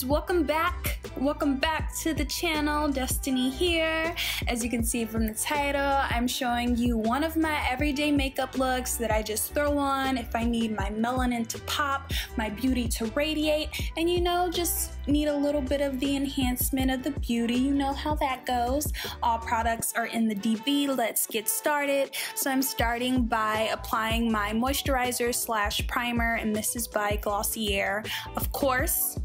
welcome back to the channel. Destiny here. As you can see from the title, I'm showing you one of my everyday makeup looks that I just throw on if I need my melanin to pop, my beauty to radiate, and you know, just need a little bit of the enhancement of the beauty. You know how that goes. All products are in the DB. Let's get started. So I'm starting by applying my moisturizer slash primer, and this is by Glossier. Of course,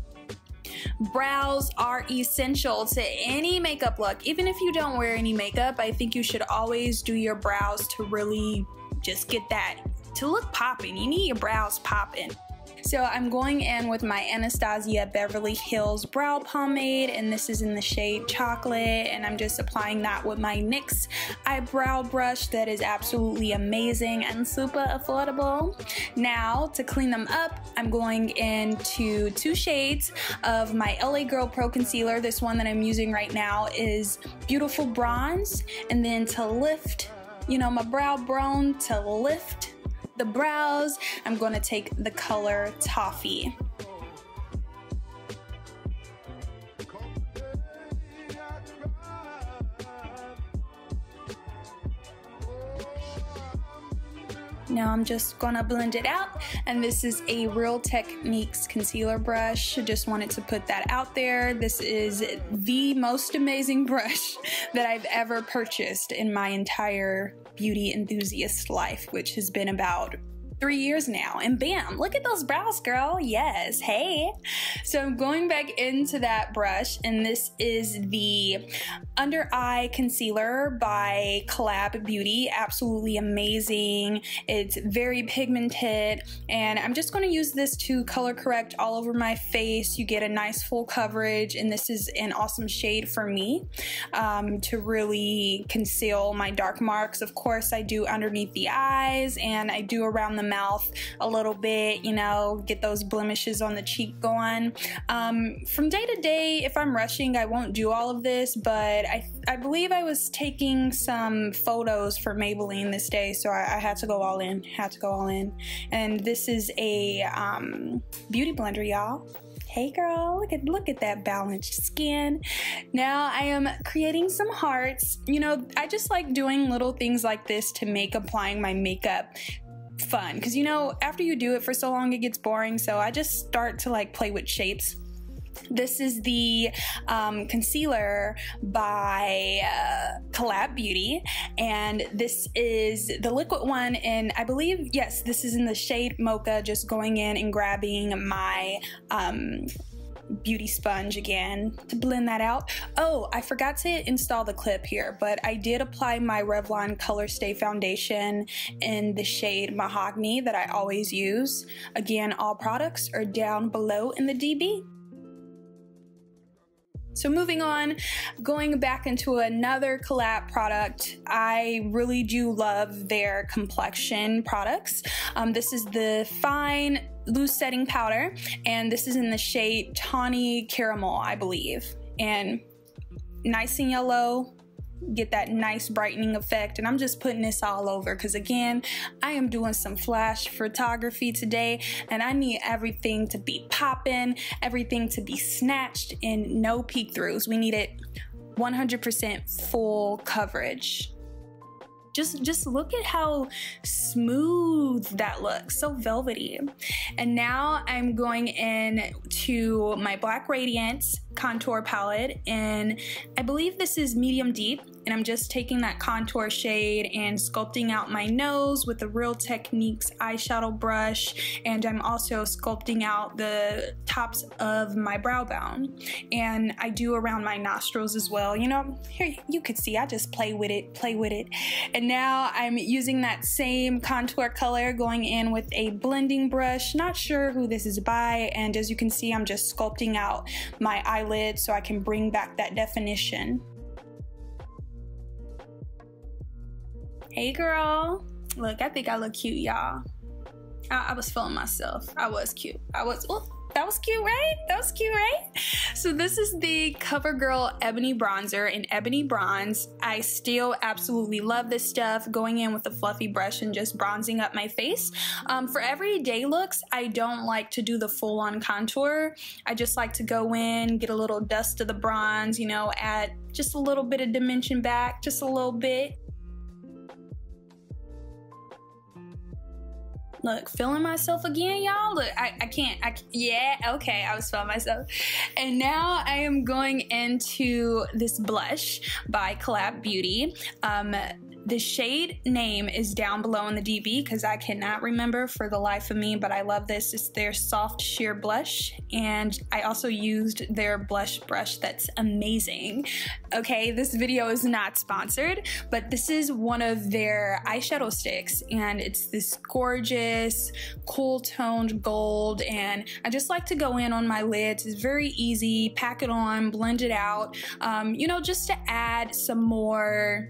brows are essential to any makeup look. Even if you don't wear any makeup, I think you should always do your brows to really just get that to look popping. You need your brows popping. So I'm going in with my Anastasia Beverly Hills brow pomade, and this is in the shade Chocolate, and I'm just applying that with my NYX eyebrow brush that is absolutely amazing and super affordable. Now to clean them up, I'm going into 2 shades of my LA Girl Pro Concealer. This one that I'm using right now is Beautiful Bronze, and then to lift, you know, my brow bone, to lift the brows, I'm going to take the color Toffee. Now I'm just gonna blend it out, and this is a Real Techniques concealer brush. Just wanted to put that out there. This is the most amazing brush that I've ever purchased in my entire beauty enthusiast life, which has been about 3 years now, and bam, look at those brows, girl. Yes, hey. So I'm going back into that brush, and this is the Under Eye Concealer by CoL-LAB Beauty. Absolutely amazing. It's very pigmented, and I'm just going to use this to color correct all over my face. You get a nice full coverage, and this is an awesome shade for me to really conceal my dark marks. Of course, I do underneath the eyes, and I do around the mouth a little bit, you know, get those blemishes on the cheek going. From day to day, if I'm rushing, I won't do all of this, but I believe I was taking some photos for Maybelline this day, so I had to go all in, And this is a beauty blender, y'all. Hey girl, look at that balanced skin. Now I am creating some hearts. You know, I just like doing little things like this to make applying my makeup fun, because you know, after you do it for so long it gets boring, so I just start to like play with shapes. This is the concealer by CoL-LAB Beauty, and this is the liquid one, and I believe, yes, this is in the shade Mocha. Just going in and grabbing my beauty sponge again to blend that out. Oh, I forgot to install the clip here, but I did apply my Revlon Colorstay foundation in the shade Mahogany that I always use. Again, all products are down below in the DB. So moving on, going back into another CoL-LAB product, I really do love their complexion products. This is the Fine Loose Setting Powder, and this is in the shade Tawny Caramel, I believe. And nice and yellow, get that nice brightening effect, and I'm just putting this all over because again, I am doing some flash photography today, and I need everything to be popping, everything to be snatched, and no peek throughs. We need it 100% full coverage. Just look at how smooth that looks, so velvety. And now I'm going in to my Black Radiance contour palette, and I believe this is medium deep, and I'm just taking that contour shade and sculpting out my nose with the Real Techniques eyeshadow brush, and I'm also sculpting out the tops of my brow bone, and I do around my nostrils as well. You know, here you could see I just play with it. And now I'm using that same contour color, going in with a blending brush. Not sure who this is by, and as you can see, I'm just sculpting out my eyelid so I can bring back that definition. Hey girl, look, I think I look cute, y'all. I was feeling myself. I was cute. I was, That was cute, right? That was cute, right? So this is the CoverGirl Ebony Bronzer in Ebony Bronze. I still absolutely love this stuff, going in with a fluffy brush and just bronzing up my face. For everyday looks, I don't like to do the full-on contour. I just like to go in, get a little dust of the bronze, you know, add just a little bit of dimension back, just a little bit. Look, feeling myself again, y'all. Look, I can't, yeah, okay, I was feeling myself. And now I am going into this blush by CoL-LAB Beauty. The shade name is down below in the DB because I cannot remember for the life of me, but I love this. It's their soft sheer blush, and I also used their blush brush that's amazing. Okay, this video is not sponsored, but this is one of their eyeshadow sticks, and it's this gorgeous cool toned gold, and I just like to go in on my lids. It's very easy, pack it on, blend it out, you know, just to add some more,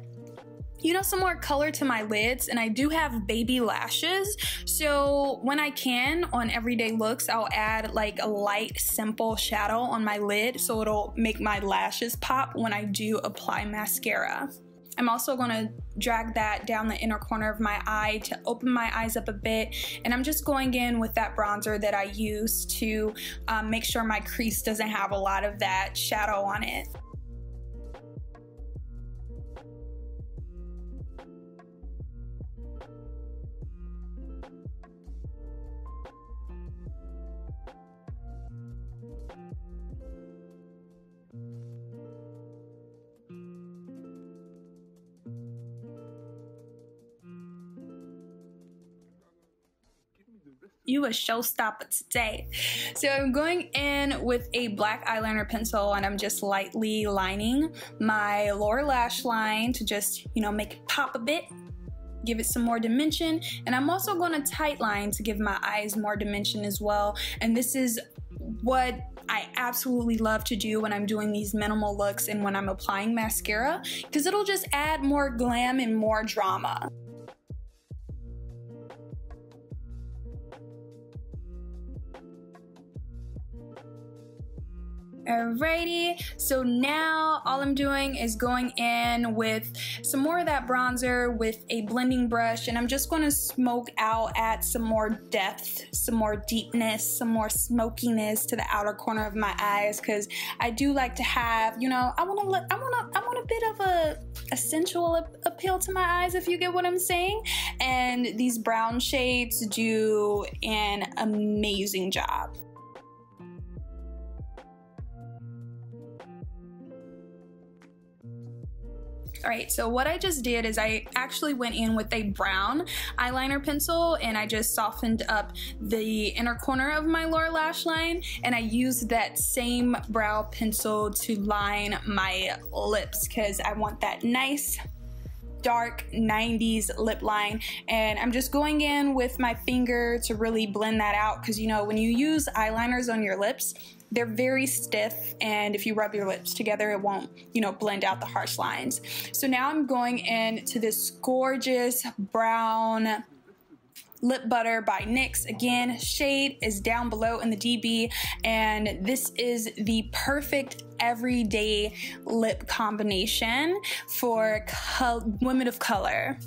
you know, some more color to my lids. And I do have baby lashes, so when I can on everyday looks, I'll add like a light simple shadow on my lid so it'll make my lashes pop when I do apply mascara. I'm also gonna drag that down the inner corner of my eye to open my eyes up a bit, and I'm just going in with that bronzer that I use to make sure my crease doesn't have a lot of that shadow on it. You a showstopper today. So I'm going in with a black eyeliner pencil, and I'm just lightly lining my lower lash line to just, you know, make it pop a bit, give it some more dimension. And I'm also going to tightline to give my eyes more dimension as well. And this is what I absolutely love to do when I'm doing these minimal looks and when I'm applying mascara, because it'll just add more glam and more drama. Alrighty, so now all I'm doing is going in with some more of that bronzer with a blending brush, and I'm just going to smoke out, add some more depth, some more deepness, some more smokiness to the outer corner of my eyes, because I do like to have, you know, I want a bit of a sensual appeal to my eyes, if you get what I'm saying. And these brown shades do an amazing job. Alright, so what I just did is I actually went in with a brown eyeliner pencil, and I just softened up the inner corner of my lower lash line, and I used that same brow pencil to line my lips because I want that nice dark 90s lip line. And I'm just going in with my finger to really blend that out, because you know, when you use eyeliners on your lips, they're very stiff, and if you rub your lips together, it won't, you know, blend out the harsh lines. So now I'm going into this gorgeous brown lip butter by NYX. Again, shade is down below in the DB, and this is the perfect everyday lip combination for women of color.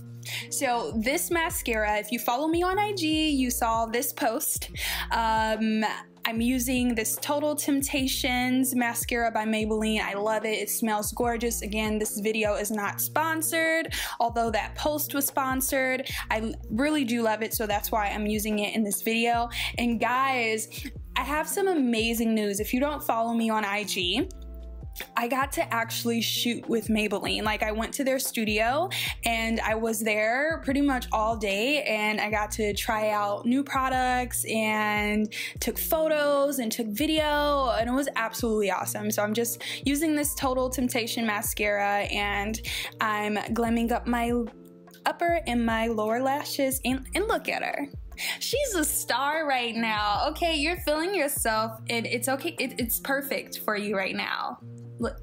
So this mascara, if you follow me on IG, you saw this post. I'm using this Total Temptations mascara by Maybelline. I love it. It smells gorgeous. Again, this video is not sponsored, although that post was sponsored. I really do love it, so that's why I'm using it in this video. And guys, I have some amazing news. If you don't follow me on IG, I got to actually shoot with Maybelline. Like, I went to their studio and I was there pretty much all day, and I got to try out new products and took photos and took video, and it was absolutely awesome. So I'm just using this Total Temptation mascara, and I'm glamming up my upper and my lower lashes, and look at her. She's a star right now. Okay, you're feeling yourself, and it's okay. It's perfect for you right now. Look,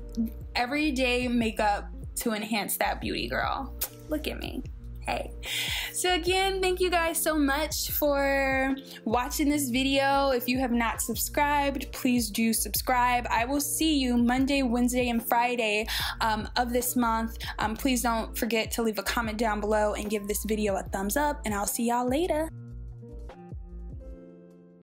everyday makeup to enhance that beauty, girl. Look at me. Hey. So again, thank you guys so much for watching this video. If you have not subscribed, please do subscribe. I will see you Monday, Wednesday, and Friday of this month. Please don't forget to leave a comment down below and give this video a thumbs up, and I'll see y'all later.